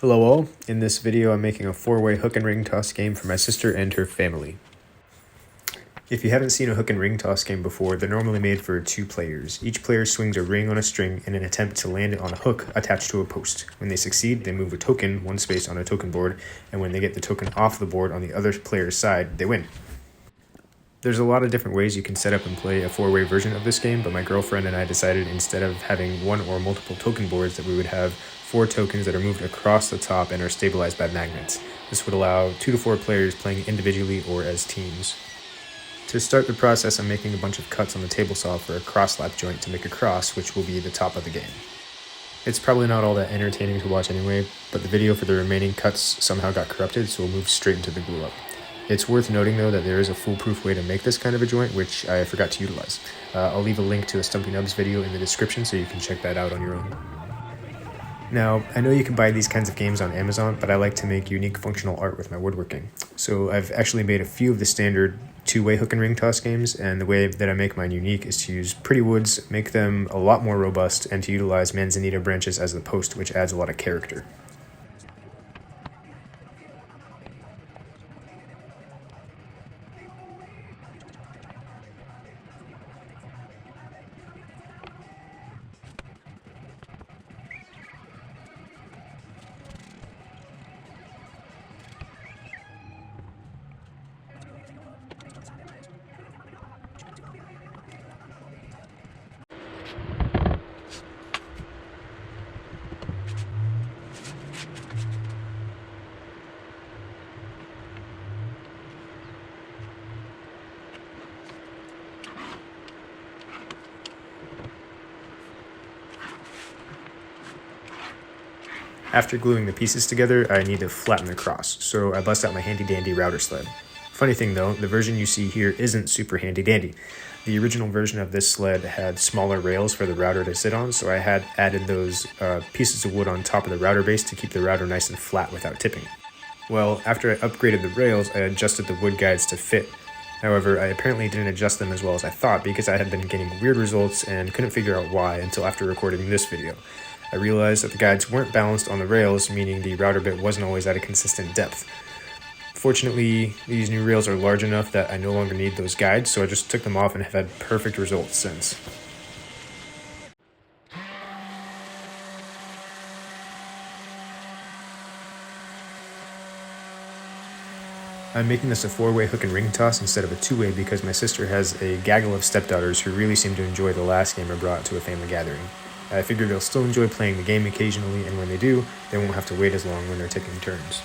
Hello all, in this video I'm making a 4-way hook and ring toss game for my sister and her family. If you haven't seen a hook and ring toss game before, they're normally made for 2 players. Each player swings a ring on a string in an attempt to land it on a hook attached to a post. When they succeed, they move a token 1 space on a token board, and when they get the token off the board on the other player's side, they win. There's a lot of different ways you can set up and play a 4-way version of this game, but my girlfriend and I decided instead of having 1 or multiple token boards that we would have 4 tokens that are moved across the top and are stabilized by magnets. This would allow 2 to 4 players playing individually or as teams. To start the process, I'm making a bunch of cuts on the table saw for a cross-lap joint to make a cross, which will be the top of the game. It's probably not all that entertaining to watch anyway, but the video for the remaining cuts somehow got corrupted, so we'll move straight into the glue up. It's worth noting though that there is a foolproof way to make this kind of a joint, which I forgot to utilize. I'll leave a link to a Stumpy Nubs video in the description so you can check that out on your own. Now, I know you can buy these kinds of games on Amazon, but I like to make unique functional art with my woodworking. So I've actually made a few of the standard 2-way hook and ring toss games, and the way that I make mine unique is to use pretty woods, make them a lot more robust, and to utilize manzanita branches as the post, which adds a lot of character. After gluing the pieces together, I need to flatten the cross, so I bust out my handy-dandy router sled. Funny thing though, the version you see here isn't super handy-dandy. The original version of this sled had smaller rails for the router to sit on, so I had added those pieces of wood on top of the router base to keep the router nice and flat without tipping. Well, after I upgraded the rails, I adjusted the wood guides to fit. However, I apparently didn't adjust them as well as I thought because I had been getting weird results and couldn't figure out why until after recording this video. I realized that the guides weren't balanced on the rails, meaning the router bit wasn't always at a consistent depth. Fortunately, these new rails are large enough that I no longer need those guides, so I just took them off and have had perfect results since. I'm making this a 4-way hook and ring toss instead of a 2-way because my sister has a gaggle of stepdaughters who really seem to enjoy the last game I brought to a family gathering. I figured they'll still enjoy playing the game occasionally, and when they do, they won't have to wait as long when they're taking turns.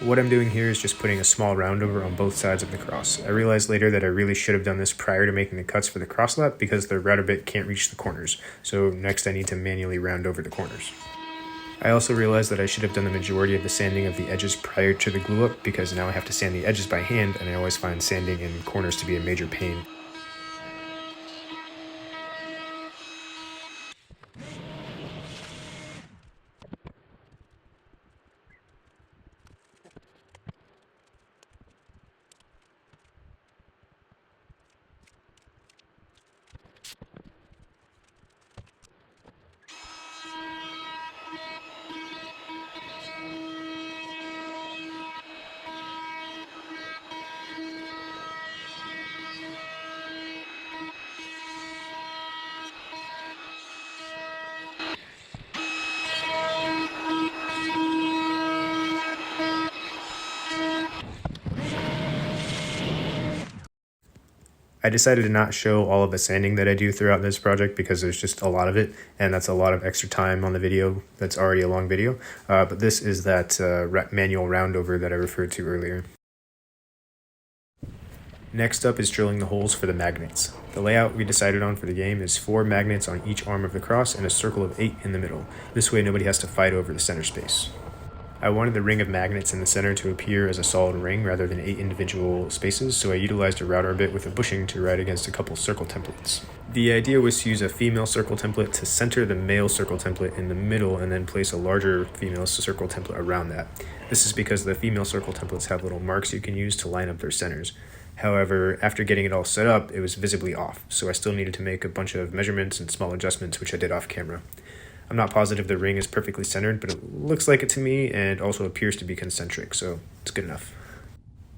What I'm doing here is just putting a small roundover on both sides of the cross. I realized later that I really should have done this prior to making the cuts for the cross lap because the router bit can't reach the corners, so next I need to manually round over the corners. I also realized that I should have done the majority of the sanding of the edges prior to the glue up because now I have to sand the edges by hand, and I always find sanding in corners to be a major pain. I decided to not show all of the sanding that I do throughout this project because there's just a lot of it, and that's a lot of extra time on the video that's already a long video, but this is that manual roundover that I referred to earlier. Next up is drilling the holes for the magnets. The layout we decided on for the game is 4 magnets on each arm of the cross and a circle of 8 in the middle. This way nobody has to fight over the center space. I wanted the ring of magnets in the center to appear as a solid ring rather than 8 individual spaces, so I utilized a router bit with a bushing to ride against a couple circle templates. The idea was to use a female circle template to center the male circle template in the middle and then place a larger female circle template around that. This is because the female circle templates have little marks you can use to line up their centers. However, after getting it all set up, it was visibly off, so I still needed to make a bunch of measurements and small adjustments, which I did off camera. I'm not positive the ring is perfectly centered, but it looks like it to me and also appears to be concentric, so it's good enough.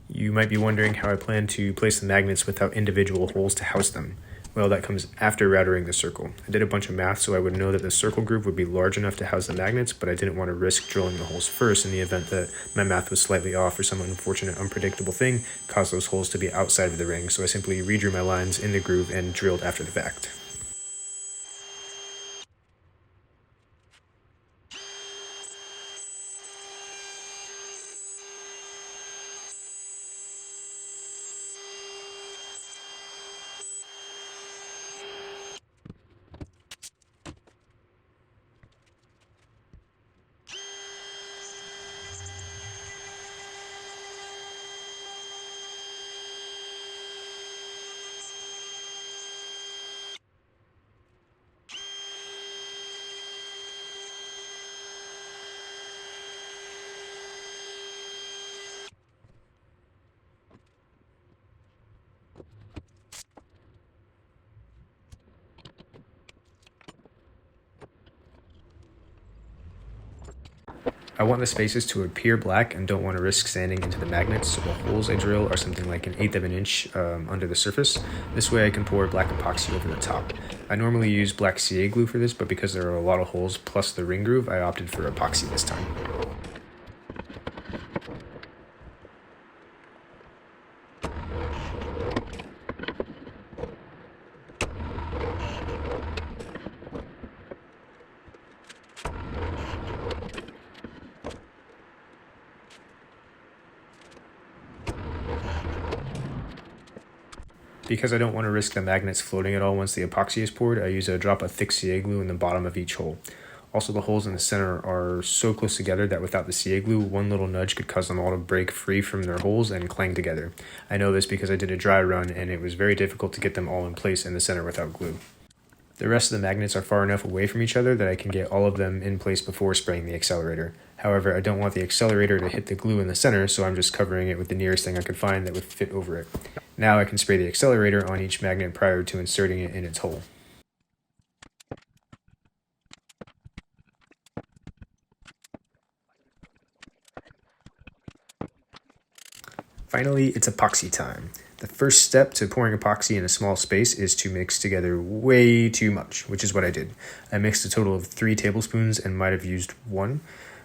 You might be wondering how I plan to place the magnets without individual holes to house them. Well, that comes after routering the circle. I did a bunch of math so I would know that the circle groove would be large enough to house the magnets, but I didn't want to risk drilling the holes first in the event that my math was slightly off or some unfortunate, unpredictable thing caused those holes to be outside of the ring, so I simply redrew my lines in the groove and drilled after the fact. I want the spaces to appear black and don't want to risk sanding into the magnets, so the holes I drill are something like 1/8 of an inch under the surface. This way I can pour black epoxy over the top. I normally use black CA glue for this, but because there are a lot of holes plus the ring groove, I opted for epoxy this time. Because I don't want to risk the magnets floating at all once the epoxy is poured, I use a drop of thick CA glue in the bottom of each hole. Also, the holes in the center are so close together that without the CA glue, one little nudge could cause them all to break free from their holes and clang together. I know this because I did a dry run and it was very difficult to get them all in place in the center without glue. The rest of the magnets are far enough away from each other that I can get all of them in place before spraying the accelerator. However, I don't want the accelerator to hit the glue in the center, so I'm just covering it with the nearest thing I could find that would fit over it. Now I can spray the accelerator on each magnet prior to inserting it in its hole. Finally, it's epoxy time. The first step to pouring epoxy in a small space is to mix together way too much, which is what I did. I mixed a total of 3 tablespoons and might have used 1.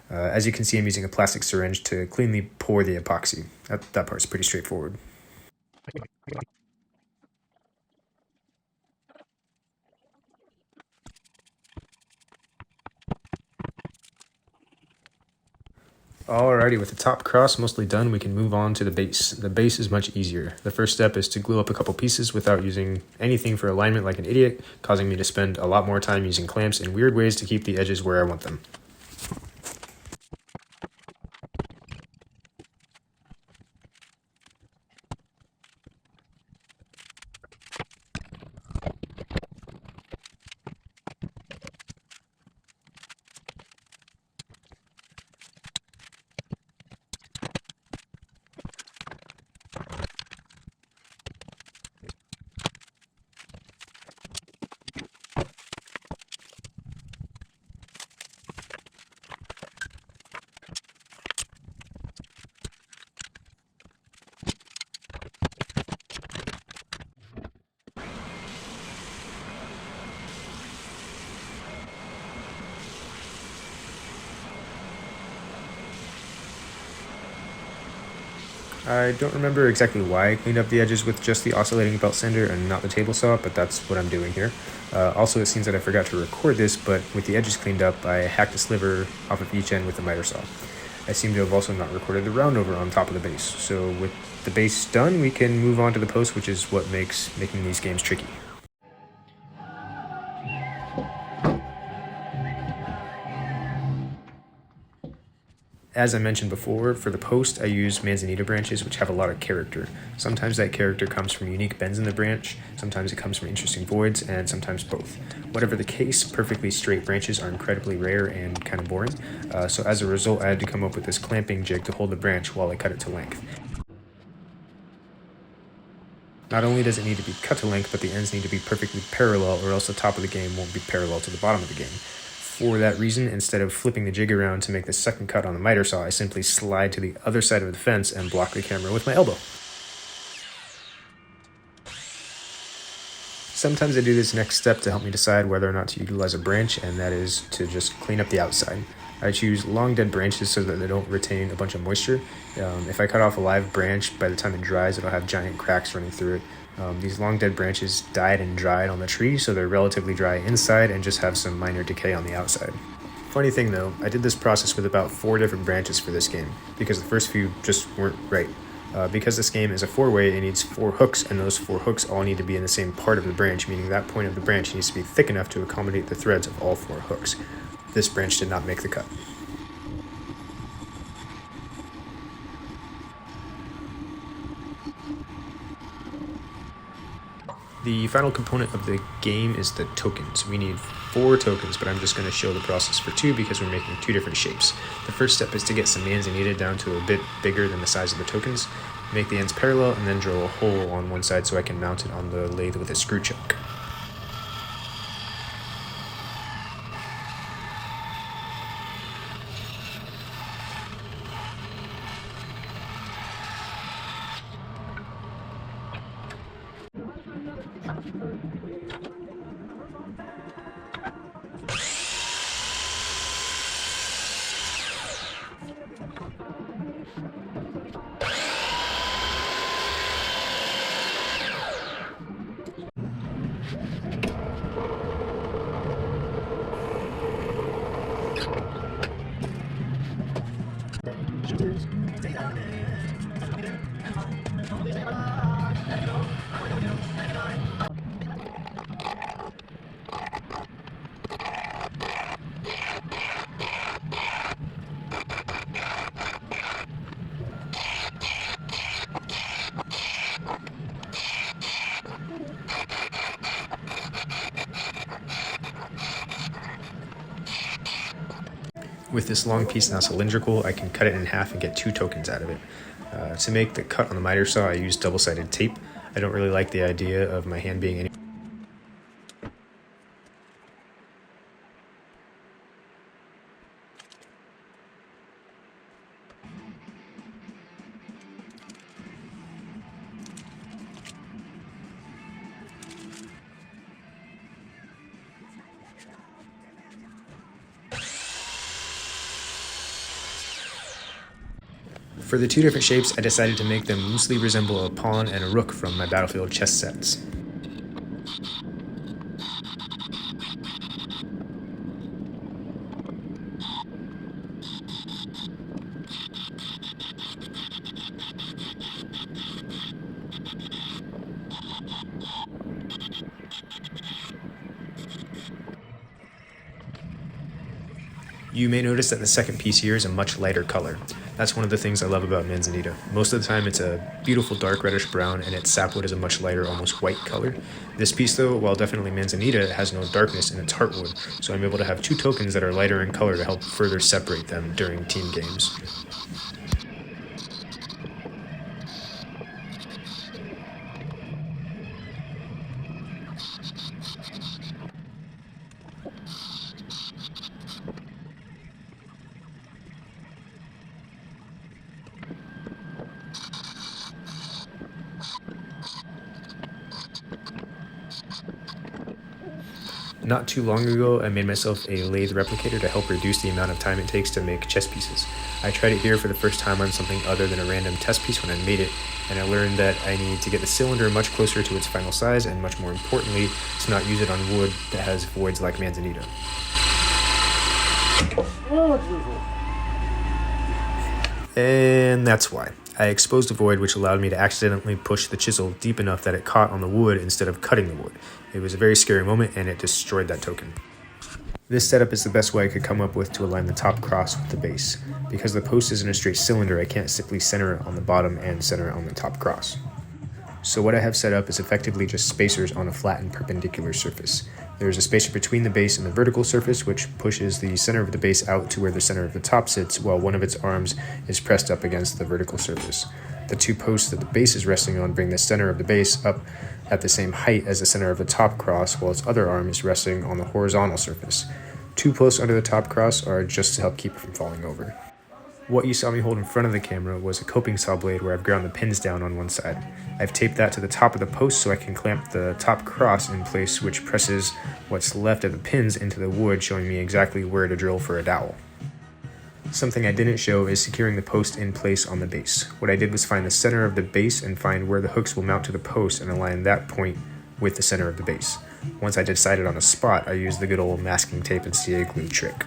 As you can see, I'm using a plastic syringe to cleanly pour the epoxy. That part's pretty straightforward. Alrighty, with the top cross mostly done, we can move on to the base. The base is much easier. The first step is to glue up a couple pieces without using anything for alignment like an idiot, causing me to spend a lot more time using clamps and weird ways to keep the edges where I want them. I don't remember exactly why I cleaned up the edges with just the oscillating belt sander and not the table saw, but that's what I'm doing here. Also, it seems that I forgot to record this, but with the edges cleaned up, I hacked a sliver off of each end with the miter saw. I seem to have also not recorded the round over on top of the base. So with the base done, we can move on to the post, which is what makes making these games tricky. As I mentioned before, for the post, I use manzanita branches, which have a lot of character. Sometimes that character comes from unique bends in the branch, sometimes it comes from interesting voids, and sometimes both. Whatever the case, perfectly straight branches are incredibly rare and kind of boring, so as a result, I had to come up with this clamping jig to hold the branch while I cut it to length. Not only does it need to be cut to length, but the ends need to be perfectly parallel, or else the top of the game won't be parallel to the bottom of the game. For that reason, instead of flipping the jig around to make the second cut on the miter saw, I simply slide to the other side of the fence and block the camera with my elbow. Sometimes I do this next step to help me decide whether or not to utilize a branch, and that is to just clean up the outside. I choose long dead branches so that they don't retain a bunch of moisture. If I cut off a live branch, by the time it dries, it'll have giant cracks running through it. These long dead branches died and dried on the tree, so they're relatively dry inside and just have some minor decay on the outside. Funny thing though, I did this process with about 4 different branches for this game, because the first few just weren't right. Because this game is a 4-way, it needs 4 hooks, and those 4 hooks all need to be in the same part of the branch, meaning that point of the branch needs to be thick enough to accommodate the threads of all 4 hooks. This branch did not make the cut. The final component of the game is the tokens. We need 4 tokens, but I'm just going to show the process for 2 because we're making 2 different shapes. The first step is to get some manzanita down to a bit bigger than the size of the tokens, make the ends parallel, and then drill a hole on one side so I can mount it on the lathe with a screw chuck. With this long piece now cylindrical, I can cut it in half and get 2 tokens out of it. To make the cut on the miter saw, I use double-sided tape. I don't really like the idea of my hand being any For the 2 different shapes, I decided to make them loosely resemble a pawn and a rook from my Battlefield chess sets. You may notice that the second piece here is a much lighter color. That's one of the things I love about manzanita. Most of the time it's a beautiful dark reddish brown and its sapwood is a much lighter, almost white color. This piece though, while definitely manzanita, has no darkness in its heartwood, so I'm able to have 2 tokens that are lighter in color to help further separate them during team games. Not too long ago, I made myself a lathe replicator to help reduce the amount of time it takes to make chess pieces. I tried it here for the first time on something other than a random test piece when I made it, and I learned that I need to get the cylinder much closer to its final size, and much more importantly, to not use it on wood that has voids like manzanita. And that's why. I exposed a void which allowed me to accidentally push the chisel deep enough that it caught on the wood instead of cutting the wood. It was a very scary moment and it destroyed that token. This setup is the best way I could come up with to align the top cross with the base. Because the post isn't a straight cylinder, I can't simply center it on the bottom and center it on the top cross. So what I have set up is effectively just spacers on a flattened perpendicular surface. There is a spacer between the base and the vertical surface, which pushes the center of the base out to where the center of the top sits, while one of its arms is pressed up against the vertical surface. The two posts that the base is resting on bring the center of the base up at the same height as the center of the top cross, while its other arm is resting on the horizontal surface. Two posts under the top cross are just to help keep it from falling over. What you saw me hold in front of the camera was a coping saw blade where I've ground the pins down on one side. I've taped that to the top of the post so I can clamp the top cross in place, which presses what's left of the pins into the wood, showing me exactly where to drill for a dowel. Something I didn't show is securing the post in place on the base. What I did was find the center of the base and find where the hooks will mount to the post and align that point with the center of the base. Once I decided on a spot, I used the good old masking tape and CA glue trick.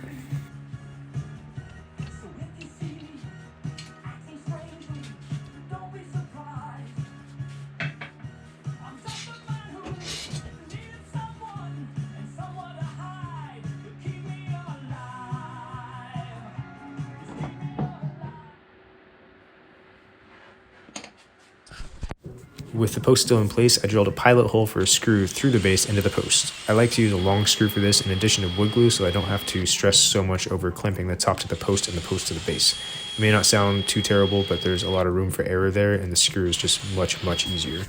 With the post still in place, I drilled a pilot hole for a screw through the base into the post. I like to use a long screw for this in addition to wood glue so I don't have to stress so much over clamping the top to the post and the post to the base. It may not sound too terrible, but there's a lot of room for error there, and the screw is just much easier.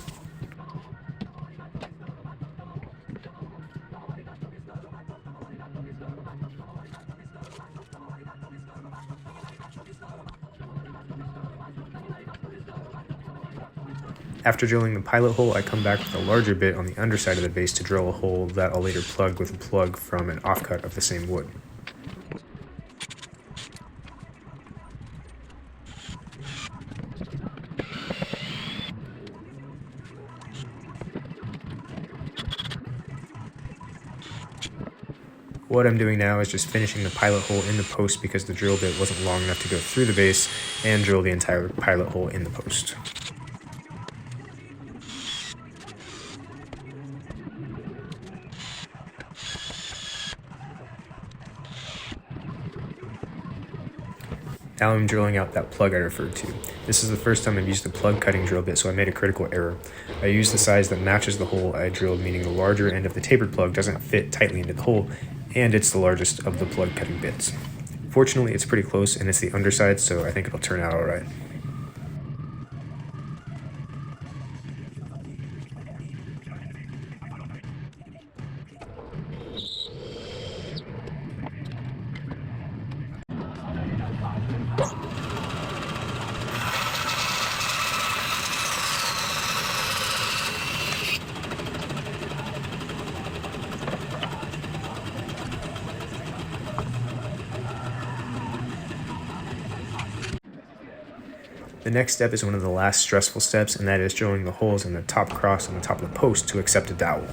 After drilling the pilot hole, I come back with a larger bit on the underside of the base to drill a hole that I'll later plug with a plug from an offcut of the same wood. What I'm doing now is just finishing the pilot hole in the post because the drill bit wasn't long enough to go through the base, and drill the entire pilot hole in the post. Now I'm drilling out that plug I referred to. This is the first time I've used the plug cutting drill bit, so I made a critical error. I used the size that matches the hole I drilled, meaning the larger end of the tapered plug doesn't fit tightly into the hole, and it's the largest of the plug cutting bits. Fortunately, it's pretty close, and it's the underside, so I think it'll turn out alright. The next step is one of the last stressful steps, and that is drilling the holes in the top cross on the top of the post to accept a dowel.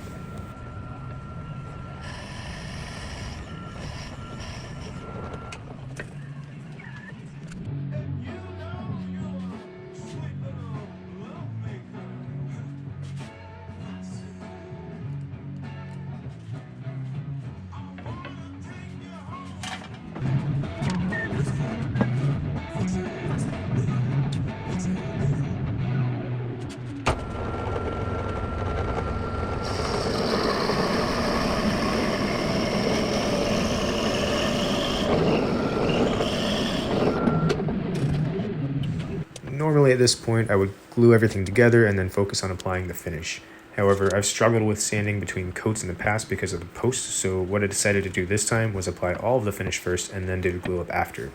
Normally at this point I would glue everything together and then focus on applying the finish. However, I've struggled with sanding between coats in the past because of the post, so what I decided to do this time was apply all of the finish first and then do the glue up after.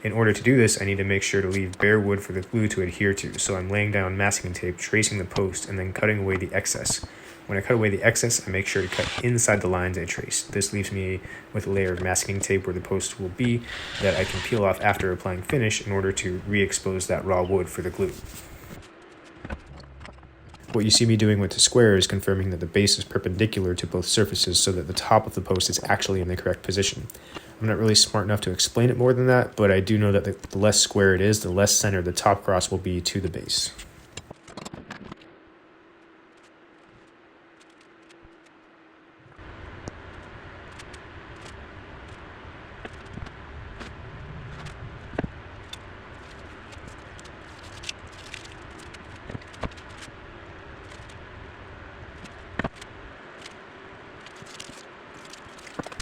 In order to do this, I need to make sure to leave bare wood for the glue to adhere to, so I'm laying down masking tape, tracing the post, and then cutting away the excess. When I cut away the excess, I make sure to cut inside the lines I traced. This leaves me with a layer of masking tape where the post will be that I can peel off after applying finish in order to re-expose that raw wood for the glue. What you see me doing with the square is confirming that the base is perpendicular to both surfaces so that the top of the post is actually in the correct position. I'm not really smart enough to explain it more than that, but I do know that the less square it is, the less centered the top cross will be to the base.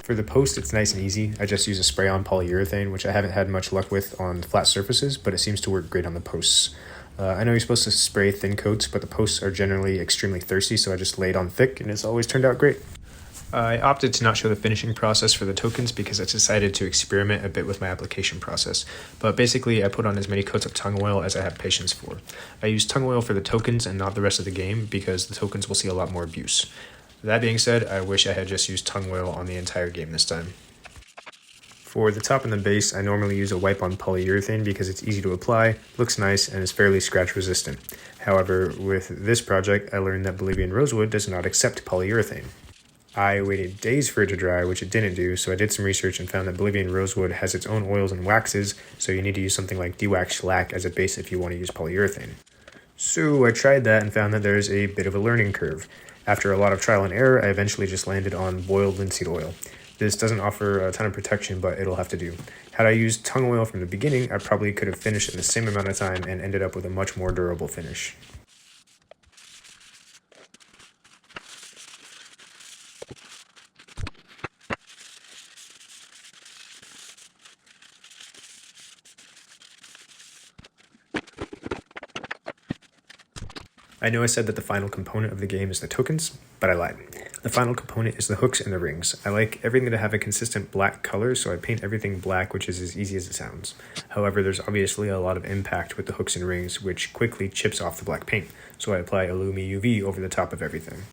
For the post, it's nice and easy. I just use a spray-on polyurethane, which I haven't had much luck with on flat surfaces, but it seems to work great on the posts. I know you're supposed to spray thin coats, but the posts are generally extremely thirsty, so I just laid on thick, and it's always turned out great. I opted to not show the finishing process for the tokens because I decided to experiment a bit with my application process. But basically, I put on as many coats of tung oil as I have patience for. I use tung oil for the tokens and not the rest of the game because the tokens will see a lot more abuse. That being said, I wish I had just used tung oil on the entire game this time. For the top and the base, I normally use a wipe-on polyurethane because it's easy to apply, looks nice, and is fairly scratch resistant. However, with this project, I learned that Bolivian rosewood does not accept polyurethane. I waited days for it to dry, which it didn't do, so I did some research and found that Bolivian rosewood has its own oils and waxes, so you need to use something like dewaxed shellac as a base if you want to use polyurethane. So I tried that and found that there's a bit of a learning curve. After a lot of trial and error, I eventually just landed on boiled linseed oil. This doesn't offer a ton of protection, but it'll have to do. Had I used tung oil from the beginning, I probably could have finished in the same amount of time and ended up with a much more durable finish. I know I said that the final component of the game is the tokens, but I lied. The final component is the hooks and the rings. I like everything to have a consistent black color, so I paint everything black, which is as easy as it sounds. However, there's obviously a lot of impact with the hooks and rings, which quickly chips off the black paint, so I apply Illumi UV over the top of everything.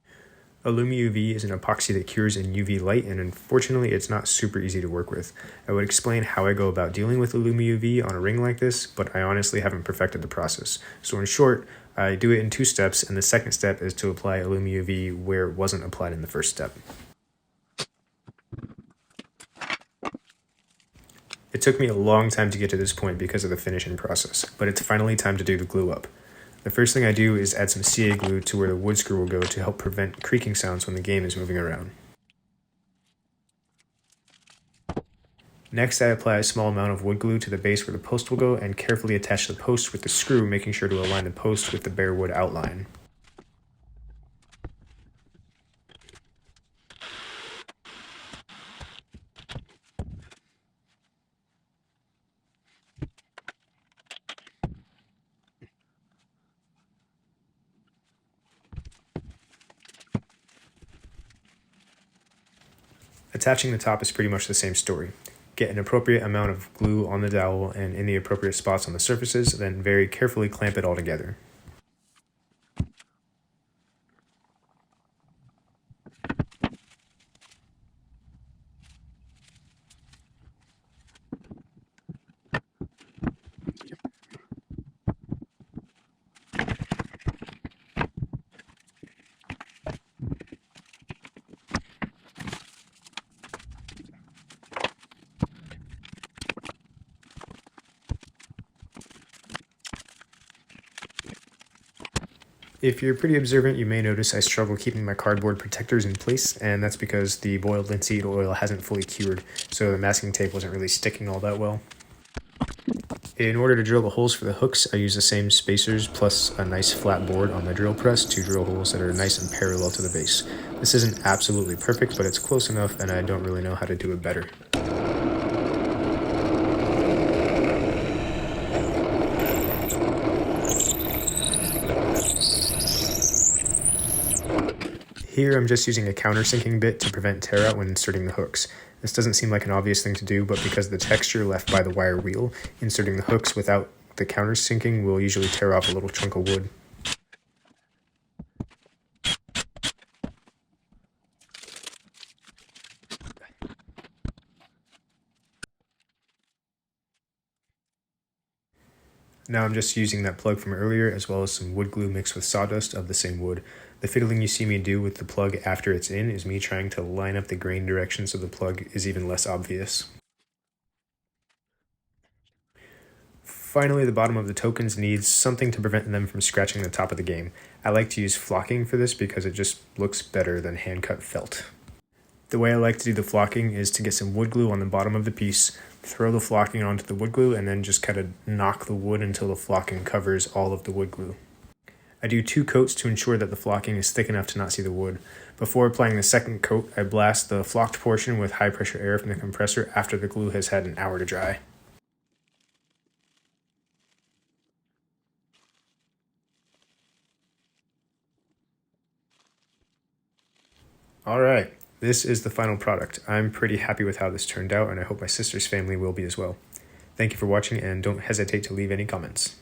Illumi UV is an epoxy that cures in UV light, and unfortunately it's not super easy to work with. I would explain how I go about dealing with Illumi UV on a ring like this, but I honestly haven't perfected the process. So in short, I do it in 2 steps, and the second step is to apply Illumi UV where it wasn't applied in the first step. It took me a long time to get to this point because of the finishing process, but it's finally time to do the glue up. The first thing I do is add some CA glue to where the wood screw will go to help prevent creaking sounds when the game is moving around. Next, I apply a small amount of wood glue to the base where the post will go and carefully attach the post with the screw, making sure to align the post with the bare wood outline. Attaching the top is pretty much the same story. Get an appropriate amount of glue on the dowel and in the appropriate spots on the surfaces, then very carefully clamp it all together. If you're pretty observant, you may notice I struggle keeping my cardboard protectors in place, and that's because the boiled linseed oil hasn't fully cured, so the masking tape wasn't really sticking all that well. In order to drill the holes for the hooks, I use the same spacers plus a nice flat board on the drill press to drill holes that are nice and parallel to the base. This isn't absolutely perfect, but it's close enough, and I don't really know how to do it better. Here I'm just using a countersinking bit to prevent tear out when inserting the hooks. This doesn't seem like an obvious thing to do, but because of the texture left by the wire wheel, inserting the hooks without the countersinking will usually tear off a little chunk of wood. Now I'm just using that plug from earlier as well as some wood glue mixed with sawdust of the same wood. The fiddling you see me do with the plug after it's in is me trying to line up the grain direction so the plug is even less obvious. Finally, the bottom of the tokens needs something to prevent them from scratching the top of the game. I like to use flocking for this because it just looks better than hand-cut felt. The way I like to do the flocking is to get some wood glue on the bottom of the piece, throw the flocking onto the wood glue, and then just kind of knock the wood until the flocking covers all of the wood glue. I I do 2 coats to ensure that the flocking is thick enough to not see the wood. Before applying the second coat, I blast the flocked portion with high pressure air from the compressor after the glue has had an hour to dry. Alright, this is the final product. I'm pretty happy with how this turned out, and I hope my sister's family will be as well. Thank you for watching, and don't hesitate to leave any comments.